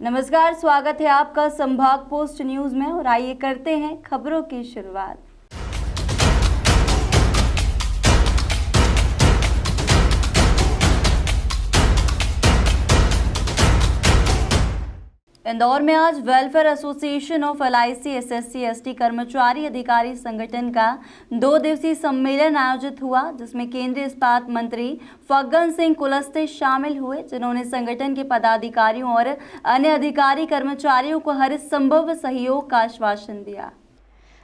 नमस्कार, स्वागत है आपका संभाग पोस्ट न्यूज में और आइए करते हैं खबरों की शुरुआत। इंदौर में आज welfare association of LIC SSC ST कर्मचारी अधिकारी संगठन का 2 दिवसीय सम्मेलन आयोजित हुआ, जिसमें केंद्रीय इस्पात मंत्री फग्गन सिंह कुलस्ते शामिल हुए, जिन्होंने संगठन के पदाधिकारियों और अन्य अधिकारी कर्मचारियों को हर संभव सहयोग का आश्वासन दिया।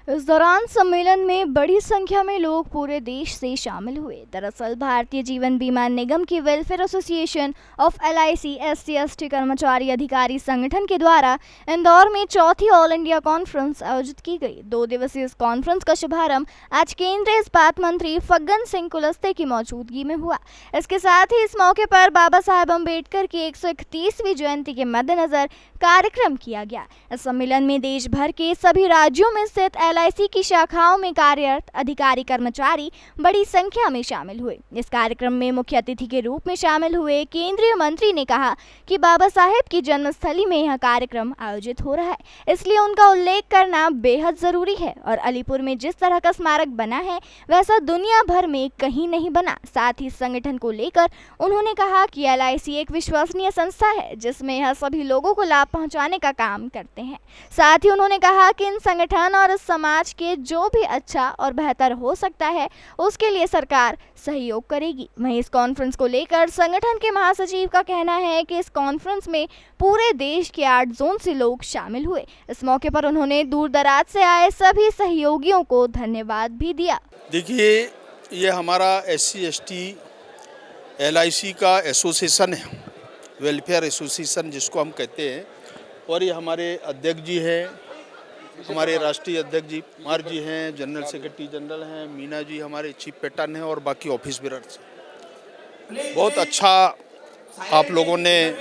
इस दौरान सम्मेलन में बड़ी संख्या में लोग पूरे देश से शामिल हुए। दरअसल भारतीय जीवन बीमा निगम की welfare association of LIC ST ST कर्मचारी अधिकारी संगठन के द्वारा इंदौर में चौथी ऑल इंडिया कॉन्फ्रेंस आयोजित की गई। 2 दिवसीय इस कॉन्फ्रेंस का शुभारंभ आज केंद्रीय इस्पात मंत्री फग्गन सिंह कुलस्ते की मौजूदगी में हुआ। इसके साथ ही इस मौके पर बाबा साहेब अम्बेडकर की 131वीं जयंती के मद्देनजर कार्यक्रम किया गया। इस सम्मेलन में देश भर के सभी राज्यों में स्थित LIC की शाखाओं में कार्यरत अधिकारी कर्मचारी बड़ी संख्या में शामिल हुए। इस कार्यक्रम में मुख्य अतिथि के रूप में शामिल हुए केंद्रीय मंत्री ने कहा कि बाबा साहेब की जन्मस्थली में यह कार्यक्रम आयोजित हो रहा है, इसलिए उनका उल्लेख करना बेहद जरूरी है और अलीपुर में जिस तरह का स्मारक बना है वैसा दुनिया भर में कहीं नहीं बना। साथ ही संगठन को लेकर उन्होंने कहा कि LIC एक विश्वसनीय संस्था है, जिसमें यह सभी लोगों को लाभ पहुंचाने का काम करते हैं। साथ ही उन्होंने कहा कि इन संगठन और समाज के जो भी अच्छा और बेहतर हो सकता है उसके लिए सरकार सहयोग करेगी। वहीं इस कॉन्फ्रेंस को लेकर संगठन के महासचिव का कहना है कि इस कॉन्फ्रेंस में पूरे देश के 8 जोन से लोग शामिल हुए। इस मौके पर उन्होंने दूर दराज से आए सभी सहयोगियों को धन्यवाद भी दिया। देखिए, ये हमारा SC ST LIC का एसोसिएशन है, वेलफेयर एसोसिएशन जिसको हम कहते हैं, और ये हमारे अध्यक्ष जी हैं, हमारे राष्ट्रीय अध्यक्ष जी कुमार जी हैं, जनरल सेक्रेटरी जनरल हैं, मीना जी हमारे चीफ पैटर्न हैं और बाकी ऑफिस बेरर्स। बहुत अच्छा आप लोगों ने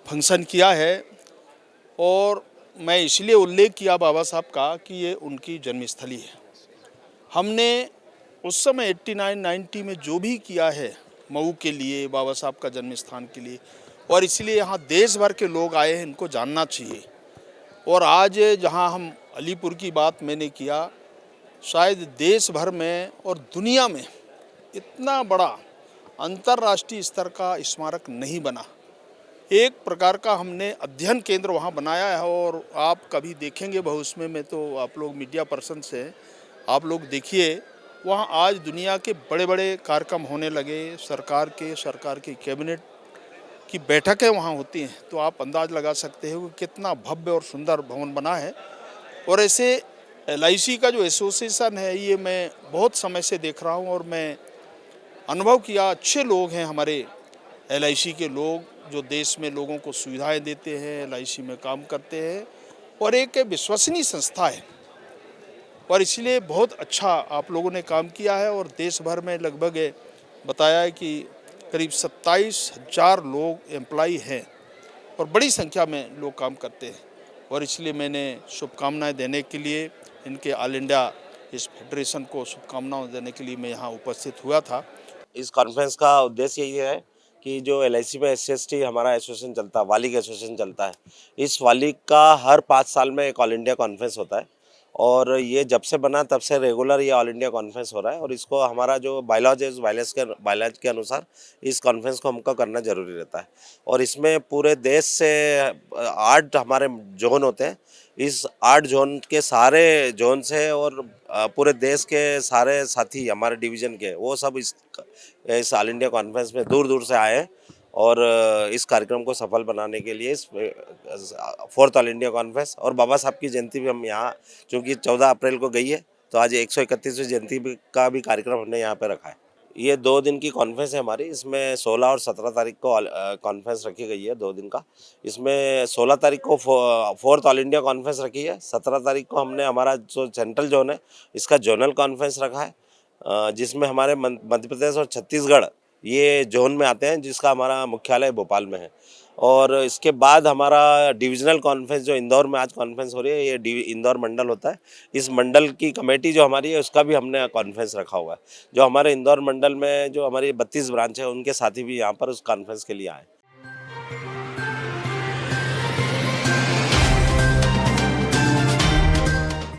फंक्शन किया है और मैं इसलिए उल्लेख किया बाबा साहब का कि ये उनकी जन्मस्थली है। हमने उस समय 89-90 में जो भी किया है मऊ के लिए, बाबा साहब का जन्म स्थान के लिए, और इसलिए यहाँ देश भर के लोग आए हैं, इनको जानना चाहिए। और आज जहाँ हम अलीपुर की बात मैंने किया, शायद देश भर में और दुनिया में इतना बड़ा अंतर्राष्ट्रीय स्तर का स्मारक नहीं बना। एक प्रकार का हमने अध्ययन केंद्र वहाँ बनाया है और आप कभी देखेंगे भविष्य में तो आप लोग मीडिया पर्सन से आप लोग देखिए, वहाँ आज दुनिया के बड़े बड़े कार्यक्रम होने लगे। सरकार की कैबिनेट की बैठकें वहाँ होती हैं, तो आप अंदाज लगा सकते हो कि कितना भव्य और सुंदर भवन बना है। और ऐसे LIC का जो एसोसिएशन है, ये मैं बहुत समय से देख रहा हूँ और मैं अनुभव किया, अच्छे लोग हैं हमारे LIC के लोग, जो देश में लोगों को सुविधाएं देते हैं, LIC में काम करते हैं और एक विश्वसनीय संस्था है। और इसलिए बहुत अच्छा आप लोगों ने काम किया है और देश भर में लगभग बताया है कि करीब 27,000 लोग एम्प्लॉई हैं और बड़ी संख्या में लोग काम करते हैं। और इसलिए मैंने शुभकामनाएं देने के लिए इनके ऑल इंडिया इस फेडरेशन को शुभकामनाएं देने के लिए मैं यहाँ उपस्थित हुआ था। इस कॉन्फ्रेंस का उद्देश्य यही है कि जो LIC में SC ST हमारा एसोसिएशन चलता है, वाली का एसोसिएशन चलता है, इस वाली का हर 5 साल में एक ऑल इंडिया कॉन्फ्रेंस होता है और ये जब से बना तब से रेगुलर ये ऑल इंडिया कॉन्फ्रेंस हो रहा है। और इसको हमारा जो बायलॉज है, उस बायलॉज के अनुसार इस कॉन्फ्रेंस को हमको करना जरूरी रहता है। और इसमें पूरे देश से 8 हमारे जोन होते हैं। इस 8 जोन के सारे जोन से और पूरे देश के सारे साथी हमारे डिवीज़न के, वो सब इस ऑल इंडिया कॉन्फ्रेंस में दूर दूर से आए हैं और इस कार्यक्रम को सफल बनाने के लिए इस 4th ऑल इंडिया कॉन्फ्रेंस और बाबा साहब की जयंती भी हम यहाँ, चूँकि 14 अप्रैल को गई है, तो आज 131वीं जयंती का भी कार्यक्रम हमने यहाँ पे रखा है। ये 2 दिन की कॉन्फ्रेंस है हमारी। इसमें 16 और 17 तारीख को कॉन्फ्रेंस रखी गई है, 2 दिन का। इसमें 16 तारीख को 4th ऑल इंडिया कॉन्फ्रेंस रखी है। 17 तारीख को हमने हमारा जो सेंट्रल जोन है इसका जोनल कॉन्फ्रेंस रखा है, जिसमें हमारे मध्य प्रदेश और छत्तीसगढ़ ये जोन में आते हैं, जिसका हमारा मुख्यालय भोपाल में है। और इसके बाद हमारा डिविजनल कॉन्फ्रेंस जो इंदौर में आज कॉन्फ्रेंस हो रही है, ये इंदौर मंडल होता है। इस मंडल की कमेटी जो हमारी है उसका भी हमने कॉन्फ्रेंस रखा हुआ है। जो हमारे इंदौर मंडल में जो हमारी 32 ब्रांच है, उनके साथी भी यहाँ पर उस कॉन्फ्रेंस के लिए आए।